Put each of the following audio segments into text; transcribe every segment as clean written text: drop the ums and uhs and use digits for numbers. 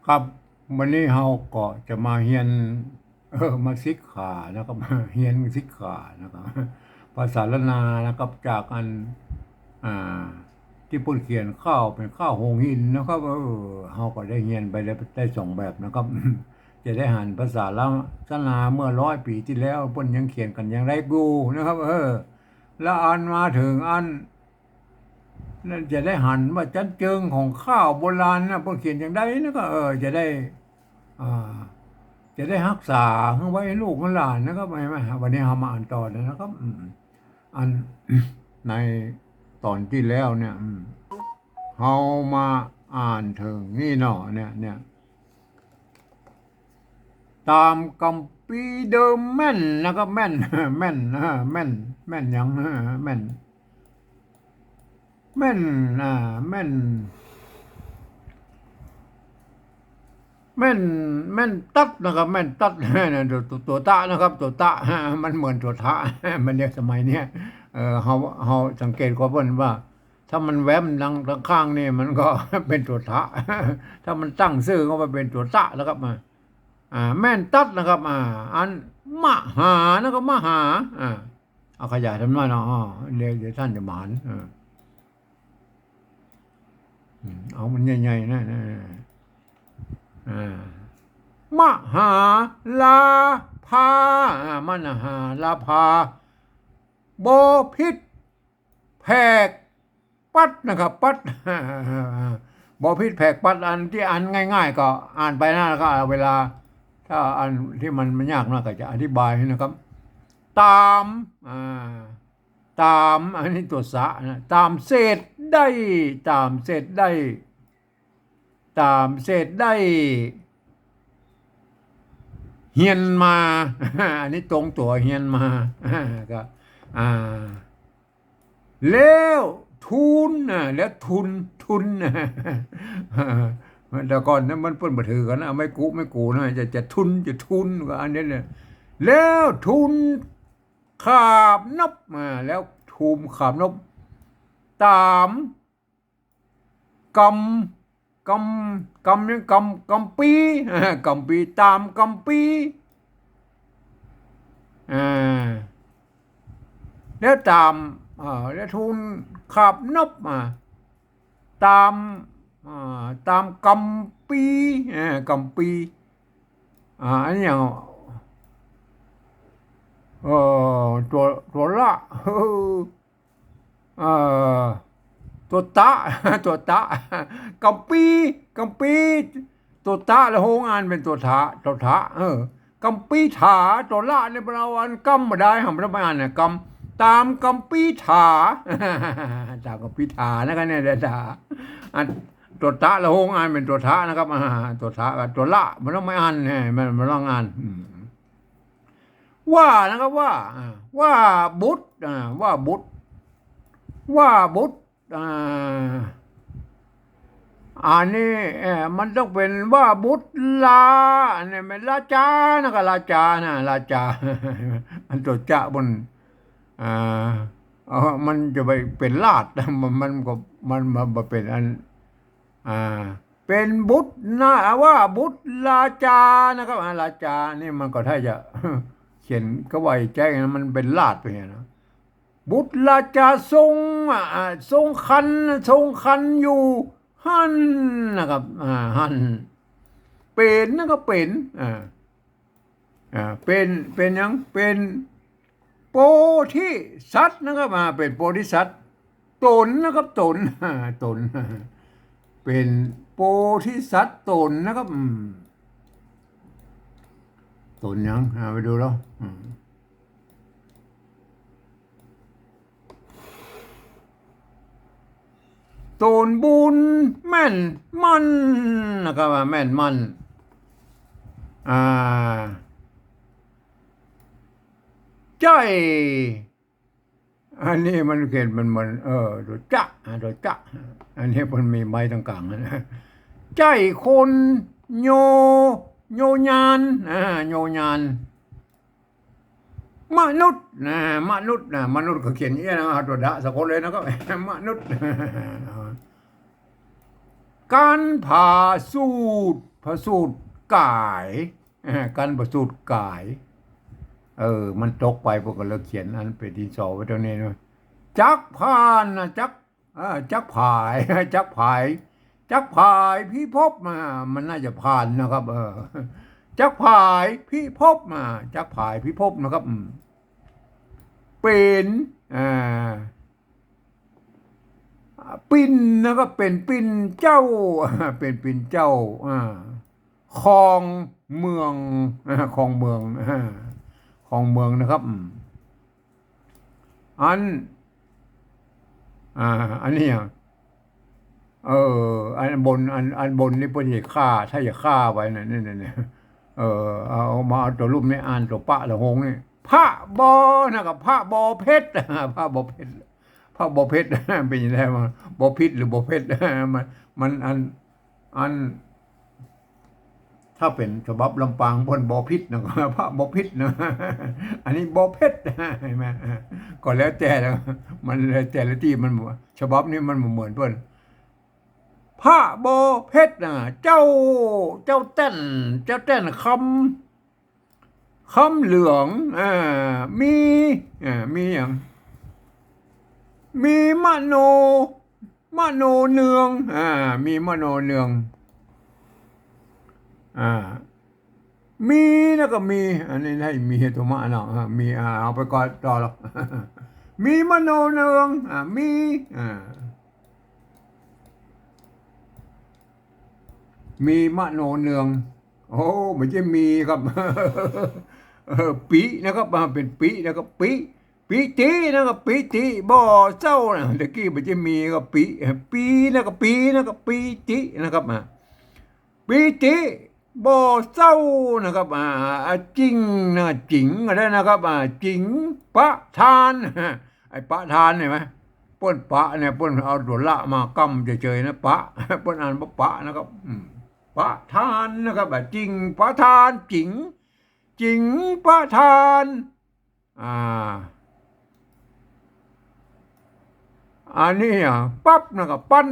ครับวันนี้เราก็จะมาเรียนมาสิกขานะครับมาเรียนสิกขานะครับภาษาละนานะครับจากอันอ่าที่เพิ่นเขียนข้าวเป็นข้าวหงหินนะครับเราก็ได้เรียนไปได้สองแบบนะครับจะได้หันภาษาละนาเมื่อ100 ปีที่แล้วเพิ่นยังเขียนกันอย่างไรกูนะครับแล้วอันมาถึงอัน นั่นจะได้หันว่าจันเจิงของข้าวโบราณนะพวกเขียนอย่างใดนะก็จะได้อ่าจะได้รักษาไว้ให้ลูกให้หลานนะครับไม่วันนี้เรามาอ่านต่อนะครับอันในตอนที่แล้วเนี่ยเรามาอ่านถึงนี่เนาะเนี่ยตามกัมปีเดิมแม่นนะครับแม่นแม่นแม่นแม่นยังแม่นแม่นแม่น แม่นแม่นตัดนะครับแม่นตัดนะตัวตะนะครับตัวตะมันเหมือนตัวทะมันเรียกสมัยเนี้ยเฮาสังเกตก็เพิ่นว่าถ้ามันแวมดังข้างนี่มันก็เป็นตัวทะถ้ามันตั้งชื่อก็มาเป็นตัวตะแล้วครับมาแม่นตัดนะครับอันมหานะครับมหาเอาขยายทำหน่อยเนาะเดี๋ยวท่านจะหมานเอามันใหญ่ๆนะอ่ามหาลาภามหาลาภาโบพิษแผกปัดนะครับปัดบอพิษแผกปัดอันที่อันง่ายๆก็อ่านไปนะแล้วก็เวลาถ้าอันที่มันยากนะก็จะอธิบายนะครับตามตามอันนี้ตัวสะนะตามเศษได้ตามเศษได้ตามเศษได้เฮียนมาอันนี้ตรงตัวเฮียนมาก็อ่าแล้วทุนแล้วทุนแต่ก่อนนั้นมันเพิ่นบ่ถือกันนะไม่กูนะจะทุนก็อันนี้เนี่ยแล้วทุนขาบนบแล้วทุมขาบนบตามกกำปีกำปีตามกำปีอ่าแล้วตามแล้วทุนขับนบตามตามกำปีกำปีอันนี้อย่างตัวละเออตัวตะตัวตะกำปีตัวตะแล้วโหงานเป็นตัวทะกำปีถาตัวละเนี่ยเราอันกำมาได้ทำประมาณเนี่ยกำตามกำปีถาตามกำปีถานะครับเนี่ยเดี๋ยวอันตัวตะแล้วโหงานเป็นตัวทะนะครับตัวทะกับตัวละมันต้องไม่อ่านเนี่ยมันต้องอ่านว่านะครับว่าบุตรว่าบุตรว่าบุตรอันนี้มันต้องเป็นว่าบุตรลาเนี่ยเป็นราชานะครับราชานะราชาอันตัวจะบนอ่ามันจะไปเป็นราชมันก็มันเป็นอันอ่าเป็นบุตรนะว่าบุตรราชานะครับราชานี่มันก็ถ้าจะเขียนก็ไว้ใจนะมันเป็นราชไปนะบุตรราชาทรงคันอยู่หันนะครับหันเป็นนะครับเป็นเป็นยังเป็นโพธิสัตว์นะครับเป็นโพธิสัตว์ตนนะครับตนเป็นโพธิสัตว์ตนนะครับตนยังไปดูแล้วตนบุญแม่นมันนะครับแม่นมันอ่าใจอันนี้มันเขียนมันตัวจะอันนี้มันมีใบต่างๆนะใจคนโยโยยานโยยานมนุษย์มนุษย์เขาเขียนอย่างนี้นะตัวดะสะกดเลยนะครับมนุษย์ การผ่าสูตรผ่าสูตรกายการผ่าสูตรกายมันตกไปพวกก็เลยเขียนอันเป็นดินสอไว้ตรงนี้นะจักพานนะจักผายจักผายจักผายพี่พบมามันน่าจะผ่านนะครับจักผายพี่พบมาจักผายพี่พบนะครับเป็นปิ่นนะครับเป็นปิ่นเจ้าเป็นปิ่นเจ้าครองเมืองครองเมืองครองเมืองนะครับอันอันนี้อันบนอันบนนี่เพื่อจะฆ่าถ้าจะฆ่าไว้นะนี่เอามาเอาตัวรูปนี้อ่านตัวปะตัวหงนี่พระบอนะครับพระบอเพชรพระบอเพชรพระบอเพชรเป็นยังไงมาบอพิษหรือบอเพชรมันอันถ้าเป็นฉบับลำปางบนบอพิษนะครับพระบอพิษนะอันนี้บอเพชรใช่ไหมก็แล้วแต่แล้วมันแต่ละที่มันฉบับนี้มันเหมือนเพื่อนพระบอเพชรนะเจ้าเต้นคำเหลืองมีอย่างมีมโนเนืองมีมโนเนืองมีแล้วก็มีอันนี้ให้มีตัวมะเนาะมีเอาไปก่อนต่อหรอกมีมโนเนืองมีมโนเนืองโอ้ไม่ใช่มีครับปีนะครับมาเป็นปีนะครับปีตีนะครับปีตีบ่อเจ้านะตะกี้ไม่ใช่มีก็ปีนะครับปีนะครับปีตีนะครับปีตีบ่อเจ้านะครับจริงนะจริงอะไรนะครับจริงปะทานไอ้ปะทานเห็นไหมป้นปะเนี่ยป้นเอาตัวละมากำเฉยๆนะปะป้นอ่านปะนะครับปะทานนะครับจริงปะทานจริงปะทานอันนี้ปั๊บนะครับปั้น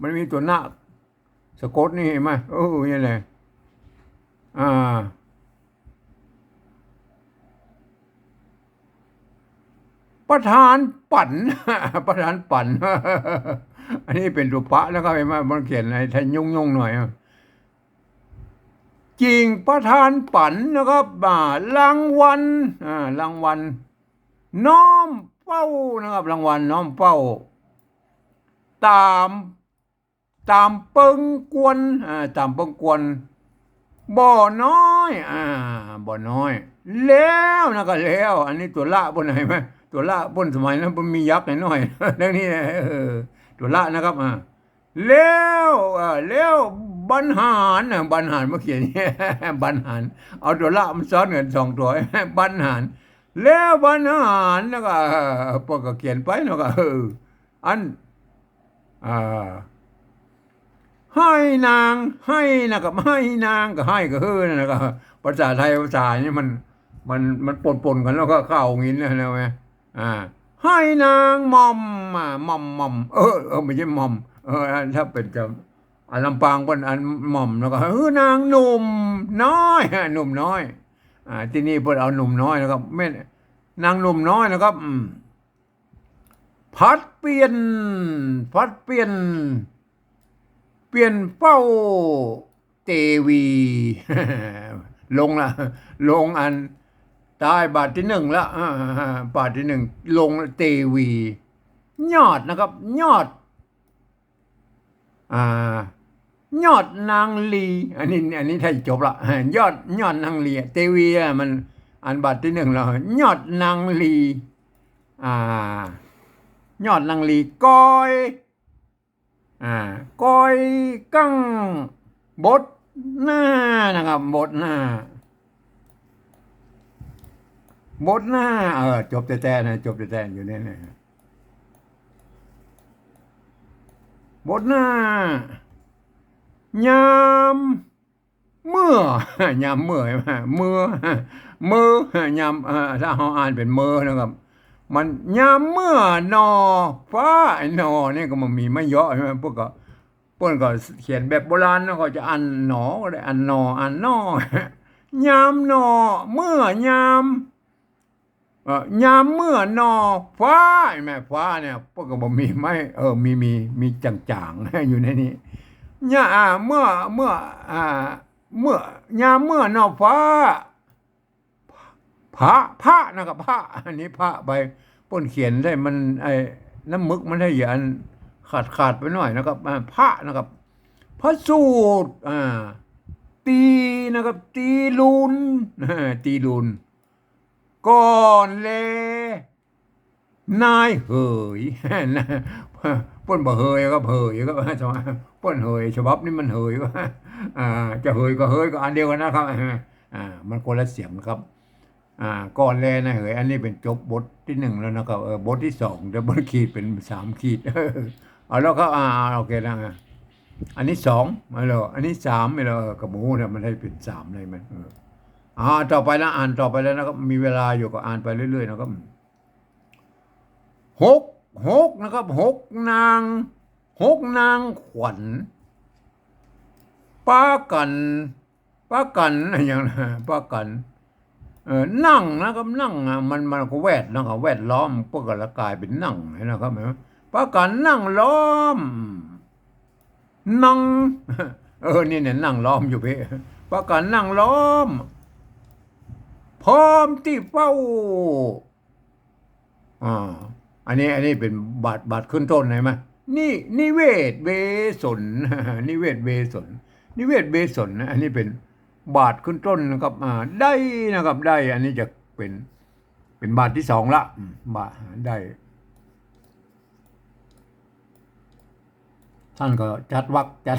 มันมีตัวหน้าสะกดนี่เห็นไหมนี่แหละประธานปั่นประธานปั่นอันนี้เป็นตัวปะแล้วก็เห็นไหมมันเขียนอะไรไทยยุ่งหน่อยจริงประธานปั่นนะครับรางวัลน้อมเป้านะครับรางวัลน้อมเป้าตามเปิงกวนตามเปิงกวนบ่อน้อยบ่อน้อยแล้วนะครับแล้วอันนี้ตัวละบนไหนไหมตัวละบนสมัยนั้นมันมียักษ์หน่อยเรื่องนี้ตัวละนะครับแล้วบรรหารมาเขียนเนี่ยบรรหารเอาตัวละมันซ้อนกันสองตัวบรรหารแล้วบรรหารแล้วก็พวกก็เขียนไปแล้วก็อันให้นางให้นะครับให้นางก็ให้ก็นะครับภาษาไทยภาษานี่มันปนกันแล้วก็เข้างี้นะไหมให้นางมอมไม่ใช่มอมถ้าเป็นกับลำปางเป็นอันหม่อมแล้วก็นางหนุ่มน้อยที่นี่เพิ่นเอาหนุ่มน้อยนะครับไม่นางหนุ่มน้อยนะครับพัดเปลี่ยนเป้าเตวีลงอันตายบาทที่หนึ่งแล้วบาทที่หนึ่งลงเตวียอดนะครับยอดนางลีอันนี้ถ้าจบละยอดนางลีเตวีมันอันบาทที่หนึ่งแล้วยอดนางลียอดนางลีก้อยกั้งบดหน้านะครับบดหน้าจบแต่นะจบแต่อยู่เนี่ยบดหน้ายามเมื่อยามเมื่ออยามถ้าเขาอ่านเป็นเมื่อนะครับมันยามเมื่อนอฟ้าไอ้นอเนี่ยก็มันมีไม่เยอะใช่ไหมพวกก็ป เปิ้นก็เขียนแบบโบราณนะเขาจะอันหนอก็ได้อันนออันนอยามหนอเมื่อยามยามเมื่อนอฟ้าแม่ฟ้าเนี่ยพวกก็บ่มีไหมมีจางๆอยู่ในนี้เนี่ยอ่าเมื่อยามเมื่อนอฟ้าพระนะครับพระอันนี้พระไปป้นเขียนได้มันน้ำมึกมันได้อย่าอันขาดไปหน่อยนะครับพระนะครับพระสูตรตีนะครับตีลุนตีลุนก่อนเลนายเหยนะป้นบ่เหยก็เหยก็ป้นเหยฉบับนี้มันเหยก็จะเหยก็เหยก็อันเดียวกันนะครับมันคนละเสียงครับก่อนแลนะเหยอันนี้เป็นจบบทที่หนึ่งแล้วนะครับบทที่สองเดี๋ยวบทขีดเป็น3 ขีดเอาแล้วก็โอเคนะอันนี้2ไม่หรออันนี้3ไม่หรอกระหมูเนี่ยมันให้เป็น3เลยมันต่อไปนะอ่านต่อไปแล้วนะครับมีเวลาอยู่ก็อ่านไปเรื่อยๆนะครับหกนะครับหกนางขวัญป้ากันอย่างป้ากันนั่งนะครับนั่งมันก็แวดนะครับแวดล้อมพวกก็ละกลายเป็นนั่งนะครับเห็นไหมป้ากันนั่งล้อมนั่งนี่เนี่ยนั่งล้อมอยู่เพ่ป้ากันนั่งล้อมพร้อมที่เฝ้าอันนี้เป็นบาทขึ้นต้นไหนไหมนี่นิเวศเบสนนิเวศเบสนนิเวศเบสนนะอันนี้เป็นบาทขึ้นต้นนะครับได้นะครับได้อันนี้จะเป็นบาทที่2ละบาทได้ท่านก็จัดวักจัด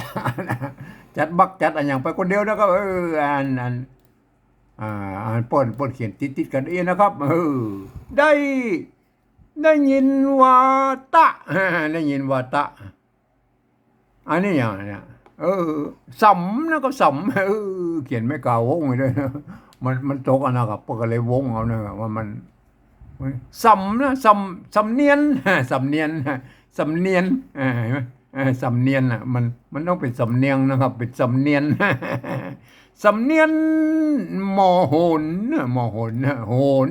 บักจัดอันอย่างไปคนเดียวนะครับอ่านป้นเขียนติดกันเองนะครับได้ยินว่าตะได้ยินว่าตะอันนี้อย่างเนี่ยสำนะก็สำเขียนไม่กล่าววงเลยนะมันตกอันนะครับพวกก็เลยวงเอานะว่ามันสำนะสำเนียนสำเนียนเห็นไหมสำเนียนอ่ะมันต้องเป็นสำเนียงนะครับเป็นสำเนียนสำเนียนมอโหนโหน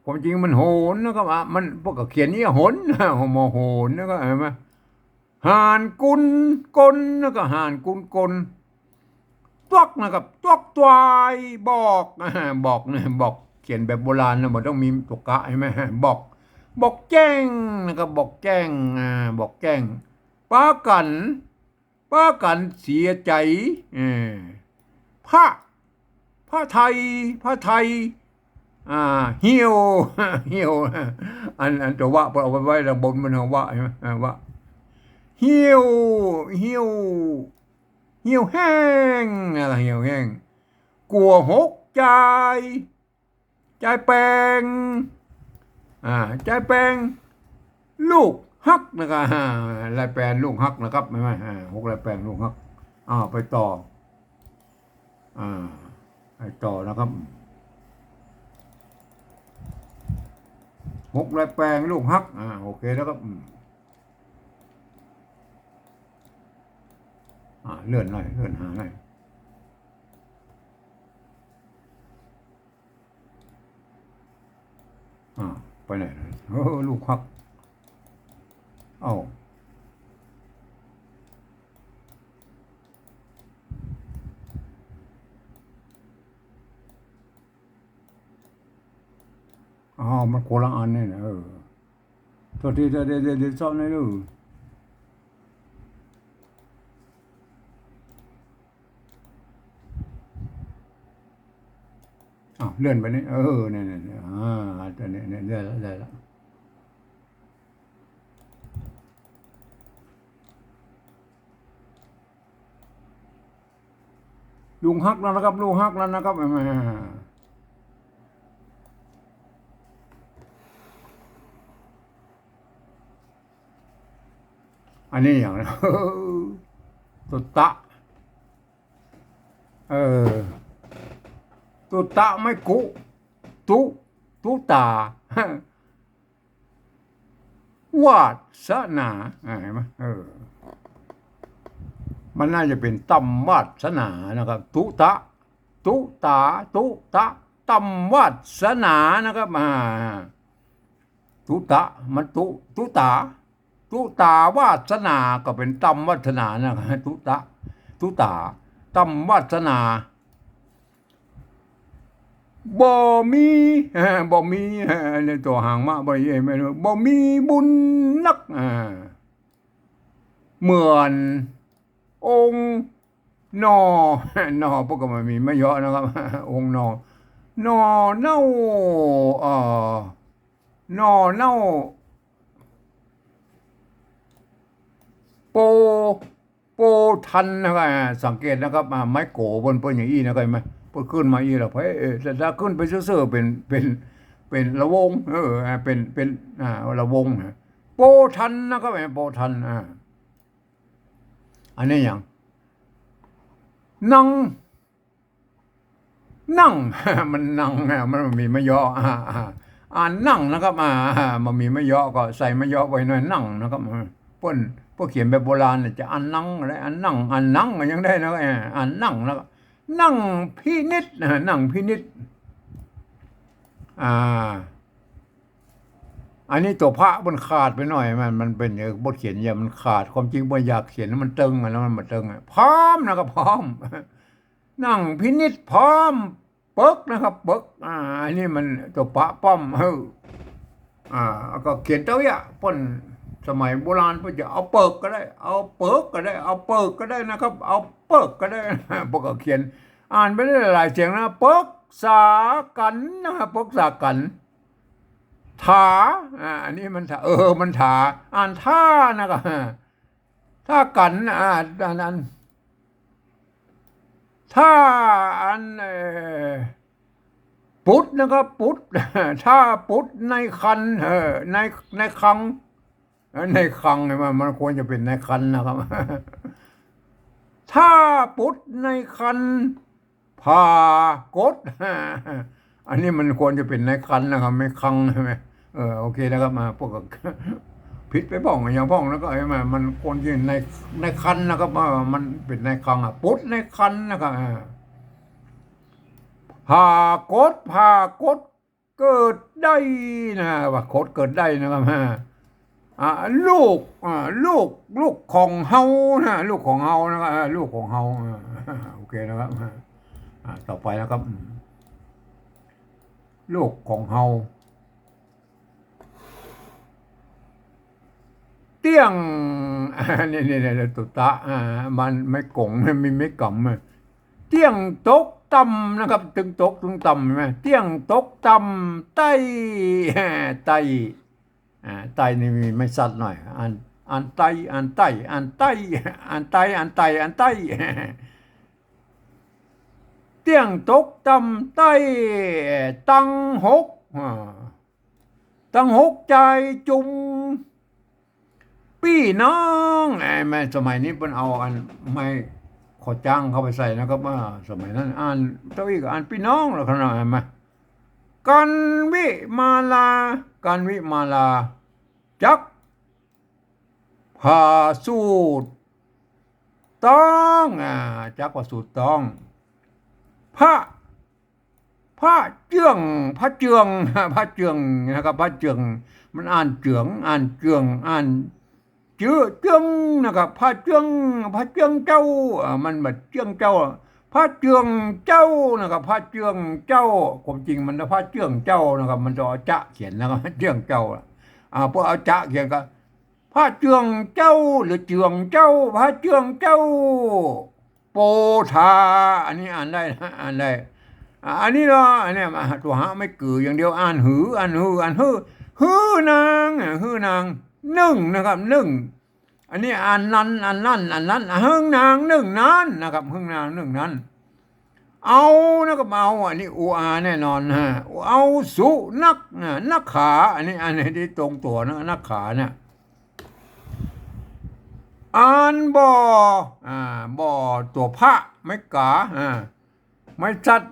ความจริงมันโหนนะครับมันพวกก็เขียนนี่โหนมอโหนนะครับเห็นไหมหานกุลกลแล้วก็หานกุลกลตวกนะครับตวกตวายบอกบอกเขียนแบบโบราณนะมันต้องมีตุกะใช่ไหมบอกแจ้งนะครับบอกแจ้งป้ากันเสียใจพระไทยเหี่ยวอันตัวว่าเอาไว้ระบนมันว่าใช่ไหมว่าเหี่ยวแห้งอะไรเหี่ยวแห้งกลัวหกใจแปลงลูกฮักนะครับลายแปลงลูกฮักนะครับไม่6ลายแปลงลูกฮักไปต่อนะครับ6ลายแปลงลูกฮักโอเคแล้วครับเลื่อนหน่อยเลื่อนหาหน่อยไปไหนลูกฮักมันโคละอันนี่นะโทษทีเดี๋ยวซ่อนให้ดูเลื่อนไปนี่เนี่ยตัวนี้ได้แล้วลุงฮักแล้วนะครับลุงฮักแล้วนะครับอันนี้อย่างนะตุตะตุตะไม่กุตุตาวาสนาเห็นไหม มันน่าจะเป็นตัมวาสนานะครับตุตะตุตาตุตะตัมวาสนานะครับตุตะมันตุตาตุตาวาสนาก็เป็นตัมวัฒนานะครับตุตะตุตาตัมวาสนาบ่มีบ่มีในตัวหางมาบ่เอไม่รู้บ่มีบุญนักเหมือนองค์นอนอพวกก็มันมีไม่เยอะนะครับองค์นอเน่าเอ่อนอเน่าโปโปทันนะครับสังเกตนะครับไม้โกบนอย่างอี้นะครับไหมพอขึ้นมาอีแล้วเพ่แต่ถ้าขึ้นไปเซื่อๆเป็นระวงเป็นระวงโปทันนะครับโปทันอันนี้อย่างนั่งมันนั่งมันมีไม่ย่อนั่งนะครับมันมีไม่ย่อก็ใส่ไม่ย่อไว้หน่อยนั่งนะครับเพิ่นพวกเขียนแบบโบราณจะนั่งอะไรนั่งยังได้นะนั่งแล้วนั่งพินิจนั่งพินิจอันนี้ตัวพระมันขาดไปหน่อยมันเป็นบทเขียนมันขาดความจริงบนอยากเขียนมันตึงแล้วมันตึงพร้อมนะครับพร้อมนั่งพินิจพร้อมเปิกนะครับเปิกอันนี้มันตัวพระป้อมก็เขียนเต้าอ่ะป้นสมัยโบราณเพื่อจะเอาเปิกก็ได้เอาเปิกก็ได้เอาเปิกก็ได้นะครับเอาเปิกก็ได้พวกก็เขียนอ่านไปได้หลายเสียงนะเปิกสากันนะครับเปิกสากันถาอันนี้มันถามันถาอ่านท่านะครับท่ากันอันท่าอันปุตนะครับปุตท่าปุตในคันในคังในคังมันควรจะเป็นในคันนะครับถ้าปุตในคันผ่ากดอันนี้มันควรจะเป็นในคันนะครับไม่คังใช่ไหมโอเคนะครับมาพวกผิดไปบ้องอย่างบ้องแล้วก็มันควรจะในคันนะครับมันเป็นในคังปุตในคันนะครับผ่ากดเกิดได้นะว่าโคดเกิดได้นะครับลูกของเฮานะลูกของเฮานะครับลูกของเฮาโอเคนะครับต่อไปนะครับลูกของเฮาเตี้ยงนี่ตุตะมันไม่กงไม่กำเตี้ยงตกต่ำนะครับตึงตกตึงต่ำใช่ไหมเตี้ยงตกต่ำไต้นี่มีไม่สัตว์หน่อยอันไต้เตี้ยงตกต่ำไต้ตั้งหกใจจุ่มพี่น้องแม่สมัยนี้เป็นเอาอันไม่ขอจ้างเข้าไปใส่นะครับว่าสมัยนั้นอ่านเจ้าอีกอ่านพี่น้องแล้วขนาดไหมกันวิมาลาจักพาสูตรต้องจักว่าสูตรต้องพระเจืองนะครับพระเจืองมันอ่านเจืองเจืองนะครับพระเจืองเจ้ามันแบบเจืองเจ้าพระเจืองเจ้านะครับพระเจืองเจ้าความจริงมันพระเจืองเจ้านะครับมันจะเอาจะเขียนนะครับเจืองเจ้าพวกเอาจะเขียนก็พระเจืองเจ้าหรือเจืองเจ้าพระเจืองเจ้าโปธาอันนี้อ่านได้นะอ่านได้อันนี้เนาะอันนี้ตัวหาไม่กืออย่างเดียวอ่านหือนางนึ่งนะครับนึ่งอันนี้อ่านนั้นหึ่งนางนึ่งนั้นนะครับหึ่งนางนึ่งนั้นเอานะครับเอาอันนี้อูอาแน่นอนเอาสุนักขาอันนี้ที่ตรงตัวนะนักขาเนี่ยอ่านบ่ตัวพระไม่กาไม่ชัด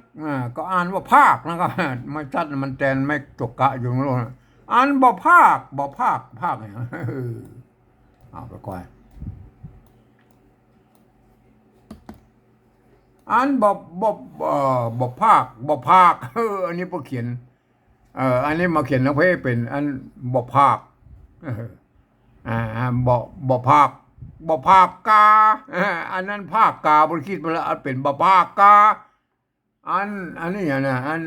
ก็อ่านว่าภาคนะครับไม่ชัดมันแทนไม่ตกกะอยู่ตรงนั้นอ่านบ่ภาคเนี่ยเอาไปก่อน อันบ่ภาคอันนี้บ่เขียนอันนี้มาเขียนแล้วเพ่เป็นอันบ่ภาคเออบ่ภาคกาอันนั้นภาคกาบ่คิดมาแล้วอันเป็นบ่ภาคกาอันนี้อย่างนะอัน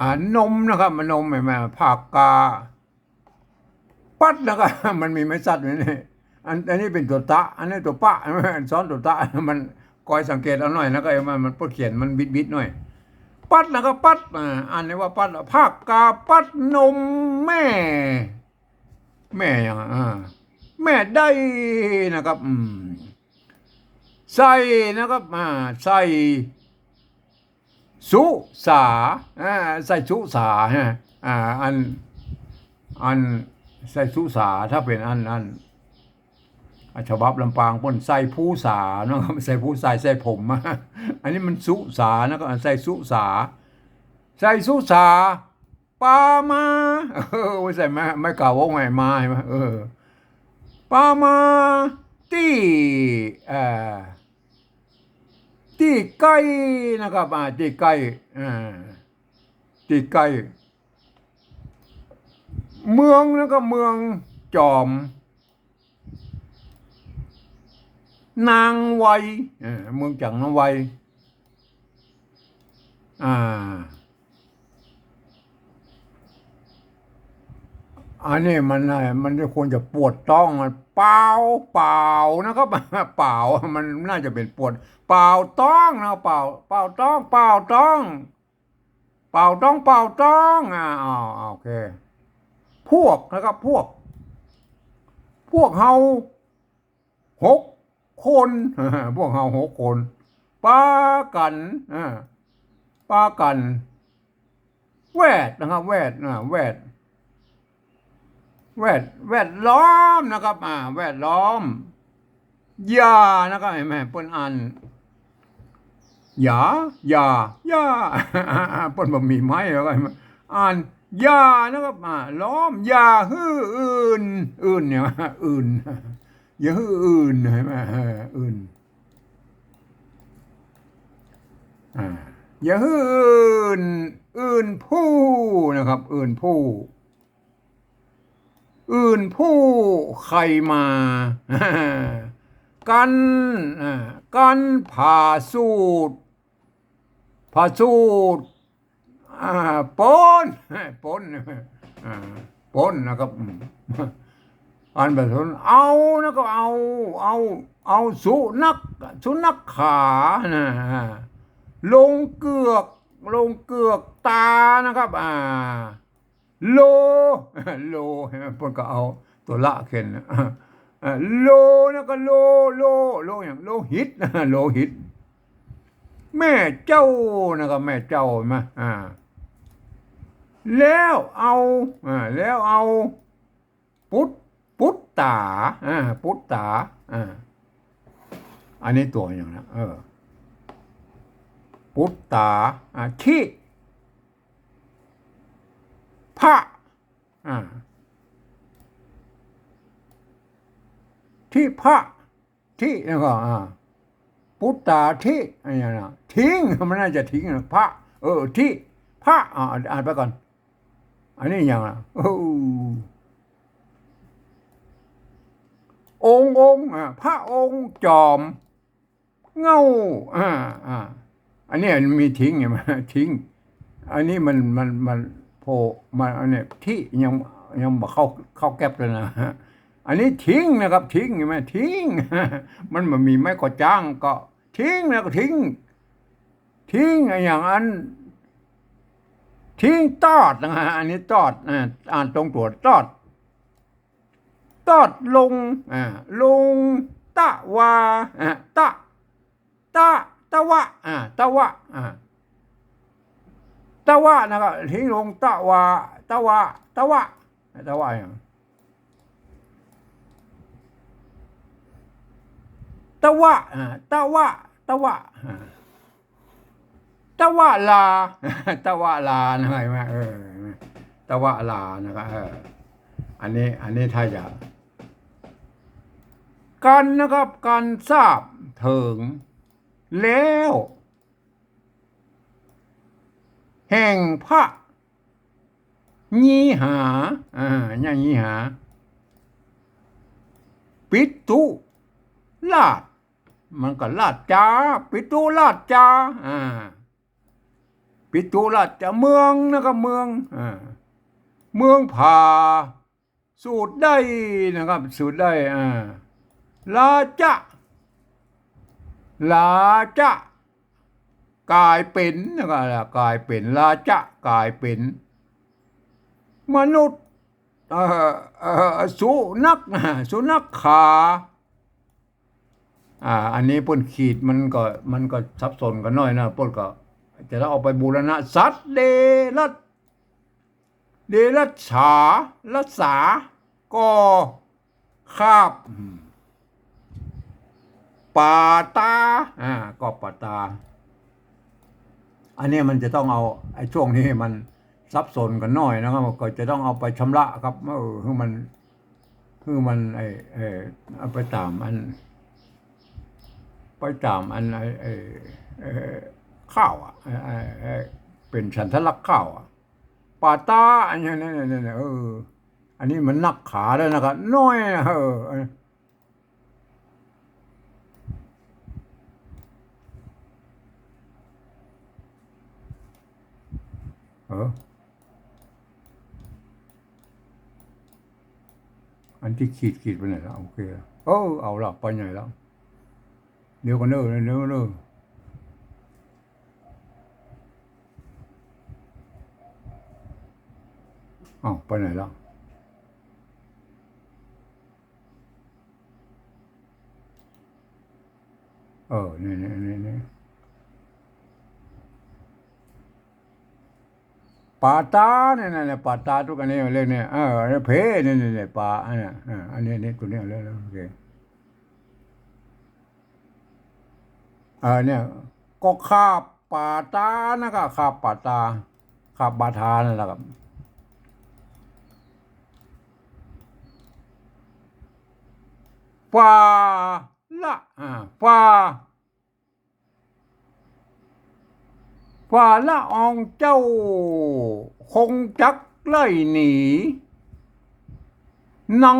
อ่านมนะครับมันนมไหมภาคกาปัดนะครับมันมีไม่สัตว์นี่อันนี้เป็นตัวตะอันนี้ตัวปะอันซ้อนตัวตะมันคอยสังเกตเอาหน่อยนะก็มันปดเขียนมันบิดหน่อยปัดแล้วก็ปัดอันนี้ว่าปัดภาคกาปัดนมแม่อย่างแม่ได้นะครับใส่นะครับใส่สุสาใส่สุสาอันใส่สุสาถ้าเป็นอันฉบับลำปางเพิ่นใส่ผู้สาเนาะใส่ผู้ใส่ผมอันนี้มันสุสานะก็ใส่สุสาปามาใส่ไม่กล่าวว่าไงมาใช่ไหมปามาที่ที่ใกล้นะครับที่ใกล้ที่ใกล้เมืองแล้วก็เมืองจอมนางไวเมืองจังนางไวอันนี้มันจะควรจะปวดต้องเปล่านะครับเปล่ามันน่าจะเป็นปวดเปล่าต้องนะเปล่าต้องโอเคพวกนะครับพวกเฮา6 คนพวกเฮา6 คนปากันแวดนะครับแวดล้อมนะครับแวดล้อมยานะครับเห็นไหมเปิ้นอ่านยาเปิ้นบ่มีไม้แล้วก็อ่านยานะครับล้อมยาฮื้ออื่นเนี่ยอื่นอย่าฮื้ออื่นเห็นไหมอื่นอย่าฮื้ออื่นผู้นะครับอื่นผู้ใครมากันผ่าสูตรปนนะครับอันแบบนั้นเอานะครับเอาสุนักขานะลงเกือกตานะครับโลเห็นไหมพวกก็เอาตัวละเข็นโลนะก็โลอย่างโลหิตแม่เจ้านะครับแม่เจ้ามาแล้วเอาปุตตาอันนี้ตัวอย่างนะปุตตาที่พระที่พระที่แล้วก็ปุตตาที่อะไรนะทิ้งมันน่าจะทิ้งนะพระที่พระอ่านไปก่อนอันนี้อย่างนะองค์พระองค์จอมเงาอันนี้มีทิ้งอย่างทิ้งอันนี้มันโผล่มาอันนี้ที่ยังบอกเข้าแก๊บเลยนะอันนี้ทิ้งนะครับทิ้งใช่ไหมทิ้งมันมีไม่ก็จ้างก็ทิ้งแล้วก็ทิ้งอย่างอันทิ้งตอดนะฮะอันนี้ตอดอ่านตรงตัวตอดลงตะวาตะวะนะครับทิ้งลงตะวาอย่างตะวะลาตะวะลานะครับตะวะลานะครับอันนี้ถ้าจะ การนะครับการทราบถึงแล้วแห่งพระยีหาอย่างยีหาปิตุลาดมันก็ลาดจาปิตุลาดจาปิตุลาดจาเมืองนะครับเมืองเมืองผาสูตรได้นะครับสูตรได้ลาจะลาจะกลายเป็นนะครับกลายเป็นลาจะกลายเป็นมนุษย์สุนัขขาอันนี้ป่นขีดมันก็ซับซ้อนกันหน่อยนะป่นก็จะต้องเอาไปบูรณะสัตว์เดรัจฉารักษาก็คาบป่าตาก็ป่าตาอันนี้มันจะต้องเอาไอ้ช่วงนี้มันซับซ้อนกันหน่อยนะครับก็จะต้องเอาไปชำระครับคือมันเอาไปตามอันข้าวเป็นฉันทลักษณ์ข้าวป่าตาอันนี้เนี่ยอันนี้มันนักขาแล้วนะครับน้อยอันที่ขีดไปไหนแล้วโอเคเอาละไปไหนแล้วเดี๋ยวกันเนอะไปไหนแล้วนี่ป่าตาเนี่ยป่าตาทุกอันนี้เรื่องเนี่ยเพเนี่ยป่าอันนี้ตัวนี้เรื่องโอเคเนี่ยก็คาบป่าตานะครับคาบป่าตาคาบบาทานั่นแหละครับป่าละป่าละอองเจ้าคงจักไล่หนีนา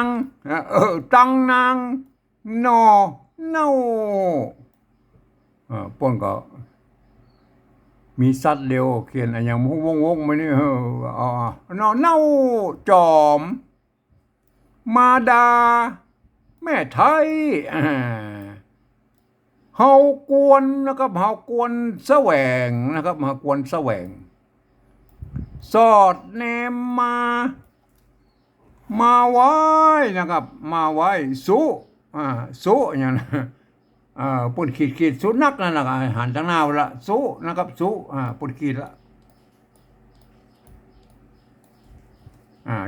งตังนางนอเน่าป่นก็มีสัตว์เร็วเขียนอย่างวงมานี่นอเน่าจอมมาดาแม่ไทยเฮากวนนะครับเฮากวนแสวงนะครับเฮากวนแสวงสอดแนมมาไว้นะครับมาไว้สุอย่างนั้นปุ่นขีดสุนักนั่นแหละหันทางหน้าละสุนะครับสุปุ่นขีดละ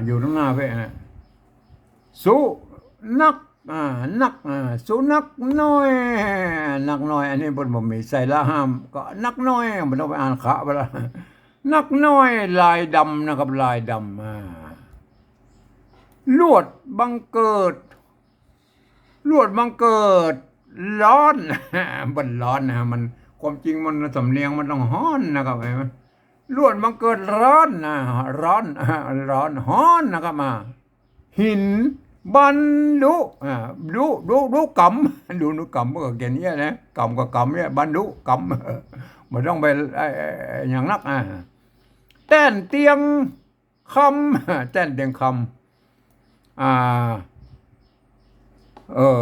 อยู่ตรงหน้าเว้ยสุนักสุนักน้อยนักน้อยอันนี้บนบ่มีใส่ละห้ามก็นักน้อยมันต้องไปอ่านขะไปละนักน้อยลายดำนะครับลายดำลวดบังเกิดร้อนบันร้อนนะมันความจริงมันสำเนียงมันต้องฮ้อนนะครับเห็นไหมลวดบังเกิดร้อนร้อนฮ้อนนะครับหินบรรลุดูกำดูกำก็แค่นี้นะกำก็กำเนี่ยบรรลุกำไม่ต้องไปอย่างนักแต้นเตียงคำแต้นเตียงคำ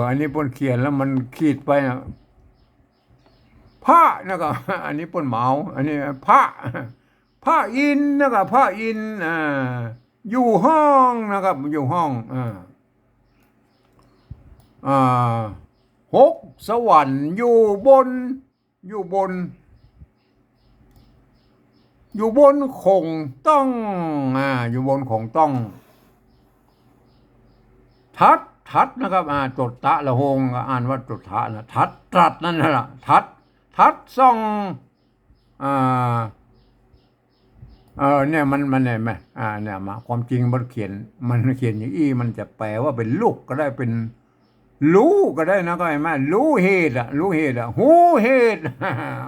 อันนี้ป่นเขียนแล้วมันขีดไปพระนะครับอันนี้ป่นเหมาอันนี้พระอินนะครับพระอินอยู่ห้องนะครับอยู่ห้องหกสวรรค์อยู่บนคงต้องอยู่บนคงต้องทัดนะครับจดตะละหงอ่านว่าจดทะนะทัดตรัสนั่นแหละทัดซ่อง เนี่ยมันเนี่ยไหมเนี่ยมาความจริงมันเขียนอย่างอี้มันจะแปลว่าเป็นลูกก็ได้เป็นรู้ก็ได้นะก็เห็นไหมรู้เหตุรู้เหตุหูเหตุ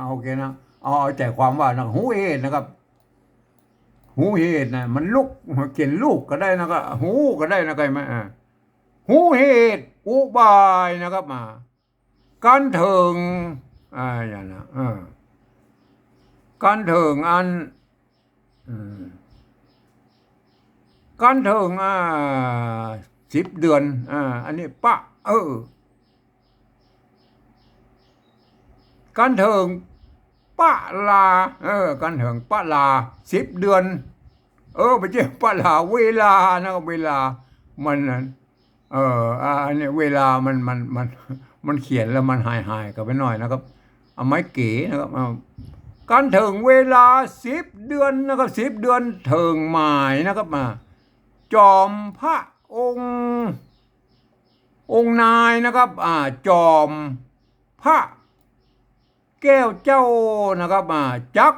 โอเคนะเอาใจความว่านะหูเหตุนะครับหูเหตุนะมันลุกเขียนลูกก็ได้นะก็หูก็ได้นะก็เห็นไหมหูเหตุอุบายนะครับมาการถึงอย่างนะการถึงอันการถึง10 เดือนอันนี้ปะการถึงปะลาการถึงปะลา10 เดือนไม่ใช่ปะลาเวลานะครับเวลามันอันนี้เวลามันเขียนแล้วมันหายกันไปหน่อยนะครับเอาไม้เก๋นะครับการถึงเวลา10 เดือนนะครับ10 เดือนถึงหมายนะครับมาจอมพระองค์นายนะครับจอมพระแก้วเจ้านะครับจัก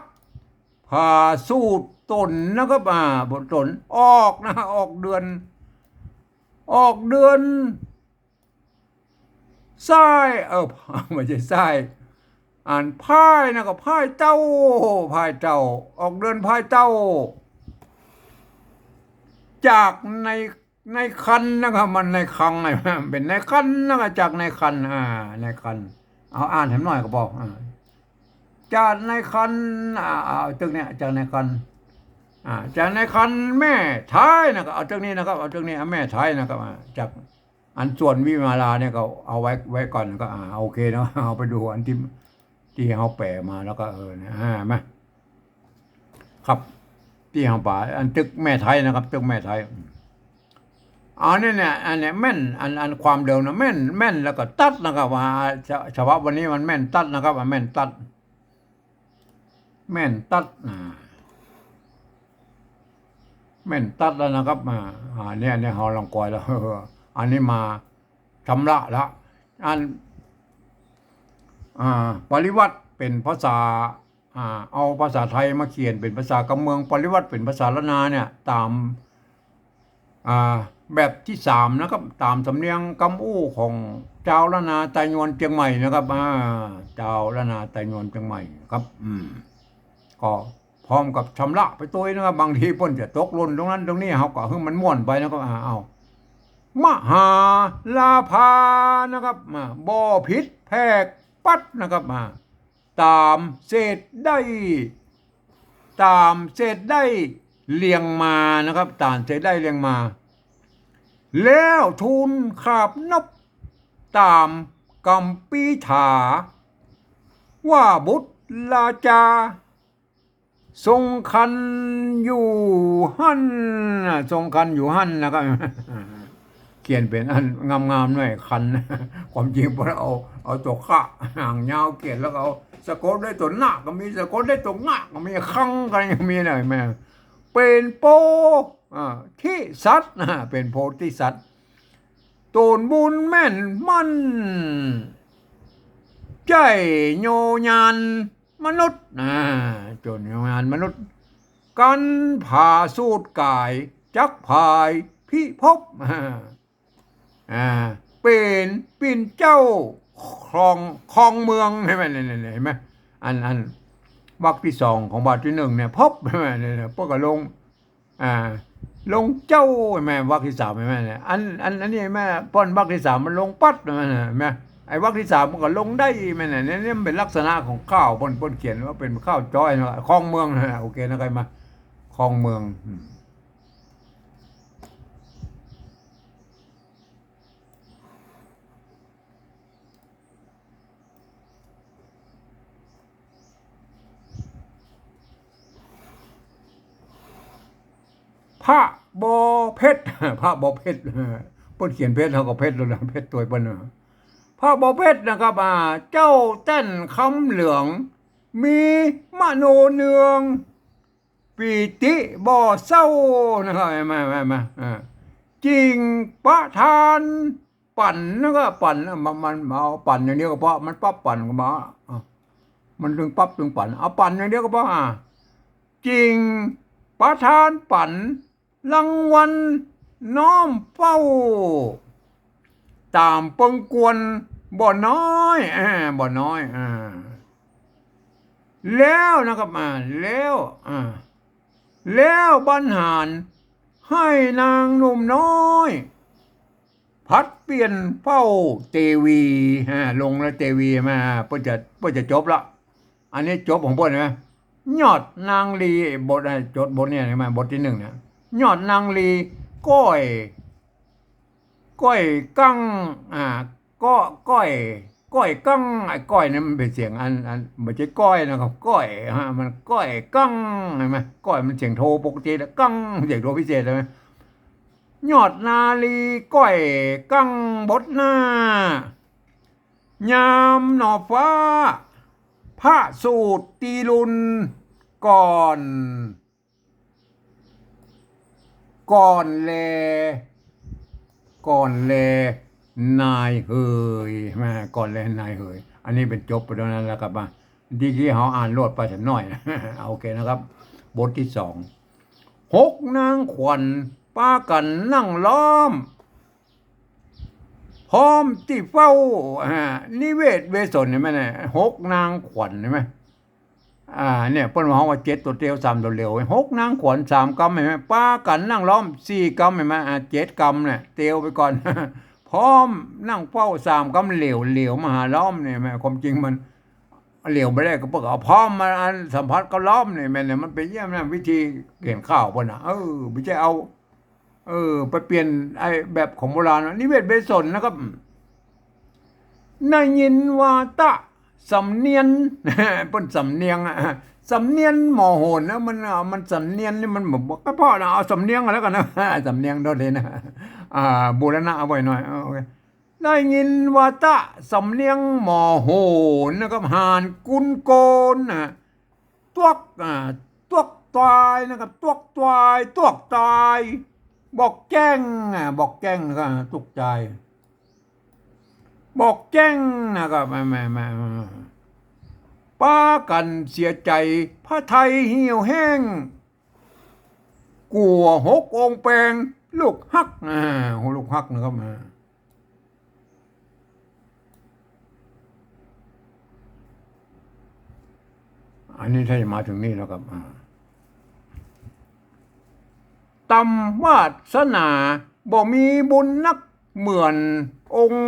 พาสูตรตนนะครับบทตนออกออกเดือนทรายไม่ใช่ทรายพายนะครับพายเจ้าออกเดือนพายเจ้าจากในคันนะครับมันในคังไงเป็นในคันนะครับจากในคันในคันเอาอ่านให้หน่อยก็บอกจากในคันตึกเนี่ยจากในคันจากในคันแม่ท้ายนะครับเอาตึกนี้นะครับเอาตึกนี้แม่ท้ายนะครับจากอันส่วนวิมาลาเนี่ยก็เอาไว้ก่อนก็โอเคเนาะเอาไปดูอันที่เขาแปลมาแล้วก็นะไหมครับที่เขาป่าอันตึกแม่ไทยนะครับตึกแม่ไทยอันนี้เนี่ยอันนี้แม่นอันความเดิมนะแม่นแล้วก็ตัดนะครับว่าเฉพาะวันนี้มันแม่นตัดนะครับแม่นตัดแม่นตัดแม่นตัดแล้วนะครับเนี่ยเขาลองกอยแล้วอันนี้มาชำระแล้วอันปริวัติเป็นภาษาเอาภาษาไทยมาเขียนเป็นภาษากำเมืองปริวัติเป็นภาษาละนาเนี่ยตามแบบที่3นะครับตามสำเนียงกำอู้ของเจ้าละนาไตยวนเชียงใหม่นะครับเจ้าละนาไตยวนเชียงใหม่ครับก็พร้อมกับชำระไปตัวนะครับบางทีพ้นจะตกหล่นตรงนั้นตรงนี้เขาก็ให้มันม่วนไปนะครับเอามหาลาภานะครับบ่อพิษแพกปัดนะครับตามเศษได้เลียงมานะครับตามเศษได้เลียงมาแล้วทูลขาบนบตามกัมปีถาว่าบุตรลาจาทรงคันอยู่หั่นนะครับเขียนเป็นอันงามๆหน่อยคันความจริงพอเอาตัวข้าห่างยาวเขียนแล้วก็เอาสะกดได้ตัวหน้าก็มีสะกดได้ตัวหน้าก็มีคังกันยังมีหน่อยแม่เป็นโพธิสัตว์เป็นโพธิสัตว์ตูนบุญแม่นมันใจโยญานมนุษย์จนโยญานมนุษย์กันผ่าสูตรกายจักภายพิภพเป็นปิ่นเจ้าครองเมืองใช่ไหมเห็นไหมอันวรรคที่2ของบทที่1เนี่ยพบใช่ไหมเนี่ยพวกก็ลงเจ้าใช่ไหมวรรคที่3ใช่ไหมเนี่ยอันนี้แม่ป้อนวรรคที่3มันลงปัดใช่ไหมไอ้วรรคที่3มันก็ลงได้ใช่ไหมเนี่ยนี่มันเป็นลักษณะของข้าวป้นเขียนว่าเป็นข้าวจ้อยนะครองเมืองนะโอเคนะใครมาครองเมืองพระบอเพชรพระบอเพชรเปิ้นเขียนเพชรเขาก็เพชรแล้วนะเพชรตัวเปิ้นพระบอเพชรนะครับเจ้าเต้นคำเหลืองมีมโนเนืองปีติบ่เศร้านะครับมาจริงประทานปั่นนะครับปั่นมันเอาปั่นอย่างเดียวก็เพราะมันปั๊บปั่นก็มามันถึงปั๊บถึงปั่นเอาปั่นอย่างเดียวก็เพราะจริง ประธานปันรางวัลน้อมเฝ้าตามเปิงกวนบ่น้อยบ่น้อยแล้วนะครับแล้วบรรหารให้นางหนุ่มน้อยพัดเปลี่ยนเฝ้าเตวีลงแล้วเตวีมาเพื่อจะจบละอันนี้จบของเพื่อนไหมยอดนางลีบทจดบทเนี่ยใช่ไหมบทที่หนึ่งเนี่ยยอดนางลีก้อยกั้งก็ก้อยกั้งไอ้ก้อยเนี่ยมันเป็นเสียงอันไม่ใช่ก้อยนะครับก้อยมันก้อยกั้งเห็นไหมก้อยมันเสียงโทปกติแล้วกั้งเสียงโทพิเศษใช่ไหมยอดนาลีก้อยกั้งบดหน้ายามหน่อฟ้าพระสูตรตีลุนก่อนแลนายเฮยมาก่อนแลนายเฮยอันนี้เป็นจบไปตรงนั้นแล้วครับมาที่เขาอ่านรวดไปสักหน่อยนะโอเคนะครับบทที่สองหกนางขวัญป้ากันนั่งล้อมพร้อมที่เฝ้านิเวศเวสนเห็นไหมเนี่ยหกนางขวัญเห็นไหมเนี่ยเปิ้นว่าเจ็ดตัวเตียวสามตัวเหลวหกนางขวัญสามกำเห็นไหมป้ากันนั่งล้อมสี่กำเห็นไหมเจ็ดกำเนี่ยเตียวไปก่อน พร้อมนั่งเฝ้าสามกำเหลวมาหาล้อมเนี่ยแม่ความจริงมันเหลวไม่ได้ก็เปิดเอาพร้อมมาสัมผัสก็ล้อมเนี่ยแม่เนี่ยมันเป็นเยี่ยมนะวิธีเปลี่ยนข้าวเปิ้นไม่ใช่เอาไปเปลี่ยนไอ้แบบของโบราณนิเวศเบสนนะครับได้ยินว่าสำเนียนเป็นสำเนียงสำเนียนหมอโหนนะมันสำเนียนนี่มันบอกก็พ่อนะเอาสำเนียงแล้วกันนะสำเนียงโดดเลยนะบูรณะเอาไว้หน่อยโอเคได้ยินว่าสำเนียงหมอโหนนะครับหานกุนโกนตัวตายนะครับตัวตายบอกแจ้งนะครับตกใจบอกแจ้งนะครับไม่ป้ากันเสียใจพระไทยเหี่ยวแห้งกลัวหกองแปลงลูกฮักลูกฮักนะครับอันนี้ถ้าจะมาถึงนี่แล้วครับตำวาสนาบ่มีบุญนักเหมือนองค์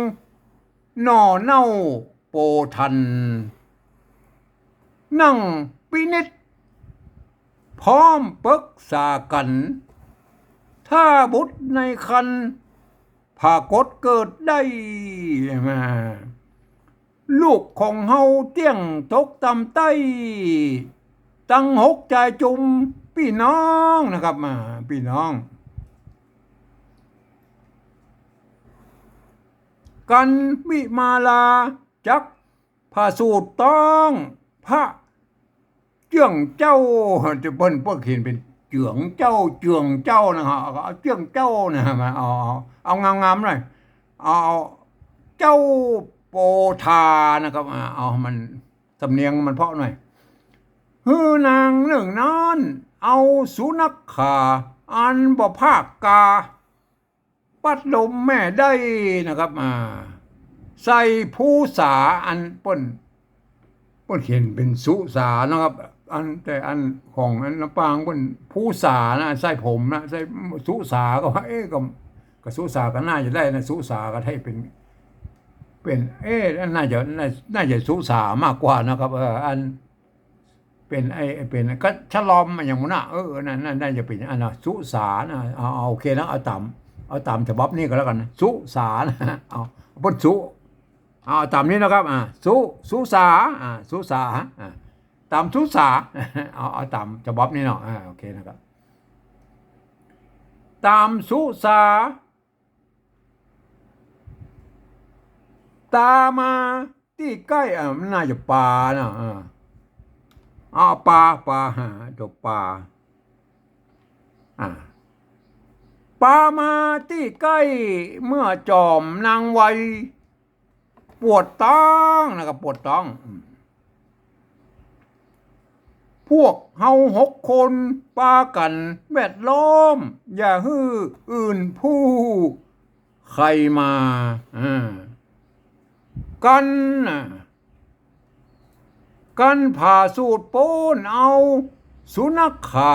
หน่อเน่าโปทันนั่งปินิจพร้อมปรึกษากัน ถ้าบุตรในคันผากฏเกิดได้มาลูกของเฮาเตี้ยงตกตำใต้ตั้งหกใจจุมพี่น้องนะครับพี่น้องกันวิมาลาจักพระสูตรต้องพระเจืองเจ้าจะเปิ้นพวกเขียนเป็นเจืองเจ้านะครับเอาเจืองเจ้านะมาเอางามๆหน่อยเอาเจ้าโปธานะครับเอามันสำเนียงมันเพาะหน่อยฮือนางหนึ่งนั้นเอาสุนัขขาอันบ่ภาคกาปัดลมแม่ได้นะครับใส่ผู้สาอันป้นเขียนเป็นสุสานะครับแต่อันของอันลำปางป้นผู้สานะใส่ผมนะใส่สุสาก็ว่าก็สุสาก็น่าจะได้นะสุสาก็ให้เป็นน่าจะสุสามากกว่านะครับอันเป็นก็ชะลอมอย่างนั้นนั่นน่าจะเป็นอันสุสานะเอาโอเคนะเอาตามฉบับนี้ก็แล้วกันสุสานะเอาป้นสุเอาตามนี้นะครับสุสาตามสุสาเอาตามฉบับนี้เนาะโอเคนะครับตามสุสาตามาที่ใกล้มันน่าจะปลานะปลาจบปลาปลามาที่ใกล้เมื่อจอมนางไวปวดท้องนะครับปวดท้องป พวกเฮา6 คนปากันแวดล้อมอย่าฮื้ออื่นผู้ใครมากันกันผ่าสูตรโป้นเอาสุนัขขา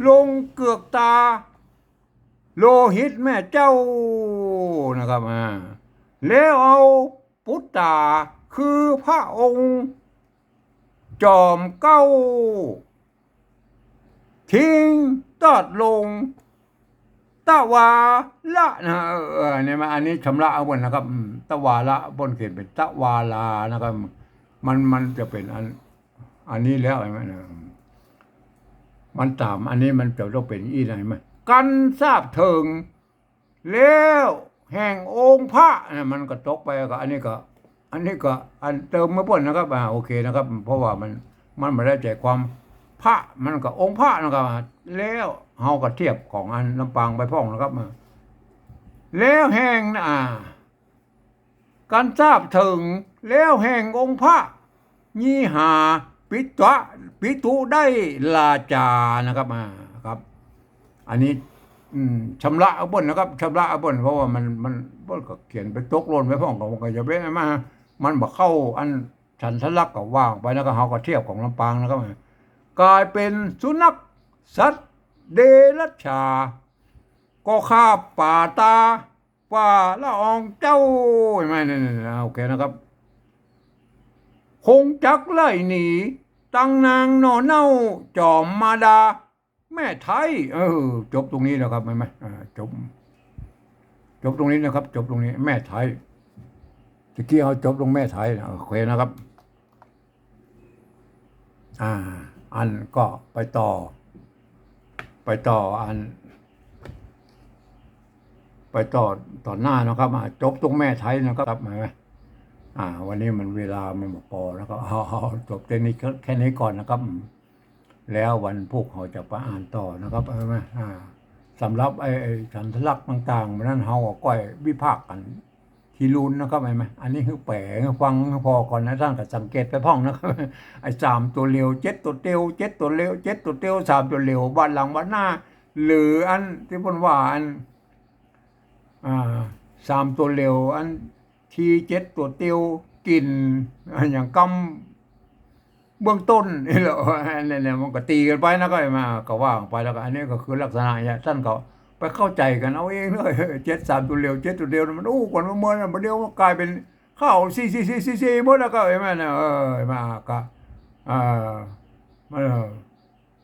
ลงเกือกตาโลหิตแม่เจ้านะครับแล้วเอาปุตตาคือพระองค์จอมเก้าทิ้งตอดลงตะวาละนะเนี่ยมาอันนี้ชำระเอาบนนะครับตะวาละบนเขียนเป็นตะวาลานะครับมันจะเป็นอันนี้แล้วใช่ไหมนะมันตามอันนี้มันจะต้องเป็นอีไหนไหมกันทราบถึงแล้วแห่งองค์พระเนี่ยมันก็ตกไปก็อันนี้ก็อันเติมมาป่นนะครับโอเคนะครับ เพราะว่ามันไม่ได้ใจความพระมันก็องค์พระนะครับแล้วเฮาก็เทียบของอันลำปางไปพ้องนะครับมาแล้วแห่งการทราบถึงแล้วแห่งองค์พระยี่หาปิตุได้ลาจานะครับครับ อันนี้ชำระเอาบนนะครับชำระเอาบนเพราะว่ามันก็เขียนไปตกหล่นไปพ้องกับก็จะเบ้มามันบ่เข้าอันฉันทลักก็ว่างไปแล้วก็เฮาก็เทียบของลำปางนะครับกลายเป็นสุนัขสัตว์เดรัจฉาก็ฆ่าป่าตาป่าละอองเจ้าไม่โอเคนะครับคงจักไล่หนีตั้งนางนอเน่าจอมมาดาแม่ไทยจบตรงนี้นะครับไหมจบตรงนี้นะครับ จบตรงนี้แม่ไทยตะกี้เอาจบตรงแม่ไทยโอเคนะครับอันก็ไปต่อต่อหน้านะครับจบตรงแม่ไทยนะครับไหมวันนี้มันเวลามันพอแล้วก็เอาจบแค่นี้ก่อนนะครับแล้ววันพวกเขาจะไปอ่านต่อนะครับสำหรับไอ้ฉันทลักษณ์ต่างๆมันนั้นเฮาก็วิพากษ์กันทีรุนนะครับไหมอันนี้คือแปลฟังพอก่อนนะท่านก็สังเกตไปพ้องนะครับไอ้3 ตัวเร็ว7 ตัวเตียว7 ตัวเร็ว7 ตัวเตียว3 ตัวเร็วบ้านหลังบ้านหน้าหรืออันที่พูดว่าอัน3 ตัวเร็วอันที7 ตัวเตียวกินอย่างกำเบื้องต้นนี่แหละเนี่ยมันก็ตีกันไปนะก็ว่างไปแล้วก็อันนี้ก็คือลักษณะอย่างท่านก็ไปเข้าใจกันเอาเองเลย3 ตัวเร็ว7 ตัวเร็วมันก่อนเมื่อมันเดียวกลายเป็นข้าว4หมดแล้วก็เห็นไหมเนี่ยมาก็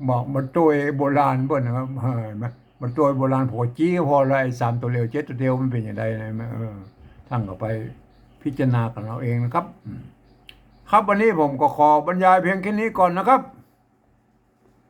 บอกมันตัวโบราณเพิ่นนะครับเห็นไหมมันตัวโบราณพอจี้พอเลย3 ตัวเร็ว7 ตัวเร็วมันเป็นอย่างไรนะท่านก็ไปพิจารณากันเอาเองนะครับครับวันนี้ผมก็ขอบรรยายเพียงแค่นี้ก่อนนะครับ